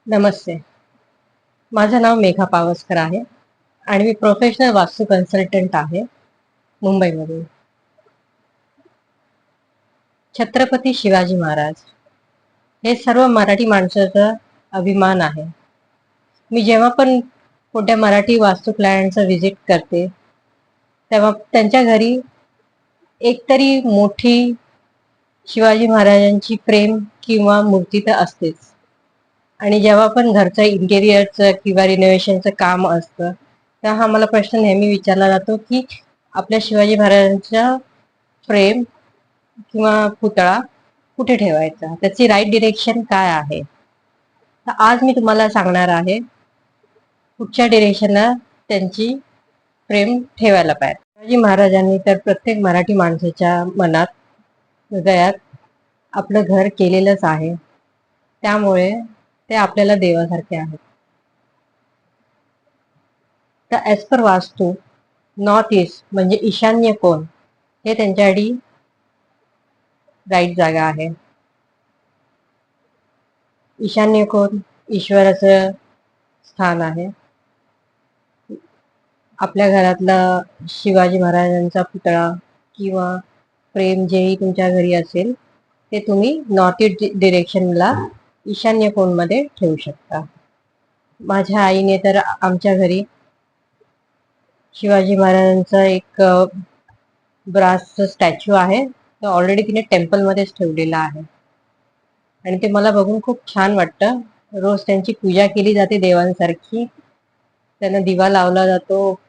नमस्ते. माझं नाव मेघा पावसकर आहे आणि मी प्रोफेशनल वास्तू कन्सल्टंट आहे मुंबईमधून. छत्रपती शिवाजी महाराज हे सर्व मराठी माणसाचा अभिमान आहे. मी जेव्हा पण कोणत्या मराठी वास्तू क्लायंटचं व्हिजिट करते, तेव्हा त्यांच्या घरी एकतरी मोठी शिवाजी महाराजांची फ्रेम किंवा मूर्ती तर असतेच. आणि जेव्हा पण घरचं इंटेरियरचं किंवा रिनोव्हेशनचं काम असतं, तेव्हा हा मला प्रश्न नेहमी विचारला जातो, की आपल्या शिवाजी महाराजांच्या फ्रेम किंवा पुतळा कुठे ठेवायचा? त्याची राईट डिरेक्शन काय आहे? तर आज मी तुम्हाला सांगणार आहे, कुठच्या डिरेक्शनला त्यांची फ्रेम ठेवायला पाहिजे. शिवाजी महाराजांनी तर प्रत्येक मराठी माणसाच्या मनात, हृदयात आपलं घर केलेलंच आहे. त्यामुळे ते आपल्याला देवासारखे आहेत. तर ॲज पर वास्तू नॉर्थ ईस्ट म्हणजे ईशान्य कोण हे त्यांच्यासाठी राईट जागा आहे. ईशान्य कोण ईश्वराचं स्थान आहे. आपल्या घरातला शिवाजी महाराजांचा पुतळा किंवा फ्रेम जेही तुमच्या घरी असेल ते तुम्ही नॉर्थ ईस्ट डिरेक्शनला ईशान्य कोणमध्ये ठेवू शकता. माझ्या आईने तर आमच्या घरी शिवाजी महाराजांचा एक ब्रासचं स्टॅच्यू आहे, तो ऑलरेडी तिने टेम्पलमध्येच ठेवलेला आहे आणि ते मला बघून खूप छान वाटतं. रोज त्यांची पूजा केली जाते देवांसारखी. त्यांना दिवा लावला जातो,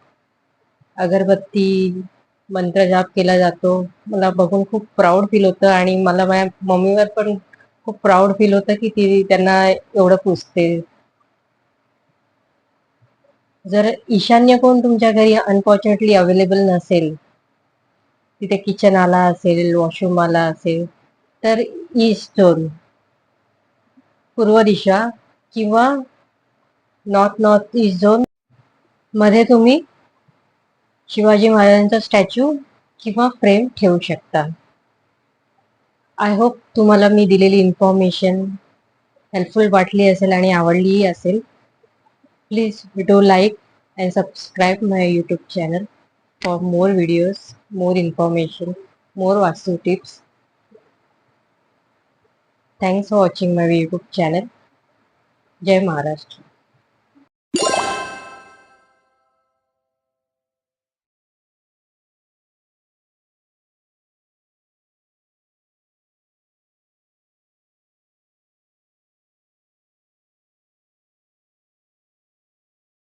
अगरबत्ती, मंत्रजाप केला जातो. मला बघून खूप प्राऊड फील होतं आणि मला माझ्या मम्मीवर पण खूप प्राऊड फील होतं, की ती त्यांना एवढं पुजते. जर ईशान्य कोण तुमच्या घरी अनफॉर्च्युनेटली अवेलेबल नसेल, तिथे किचन आला असेल, वॉशरूम आला असेल, तर ईस्ट झोन, पूर्व दिशा किंवा नॉर्थ ईस्ट झोन मध्ये तुम्ही शिवाजी महाराजांचा स्टॅच्यू किंवा फ्रेम ठेवू शकता. आय होप तुम्हाला मी दिलेली इन्फॉर्मेशन हेल्पफुल वाटली असेल आणि आवडलीही असेल. Please do like and subscribe my YouTube channel for more videos, more information, more vastu tips. Thanks for watching my YouTube channel. जय महाराष्ट्र.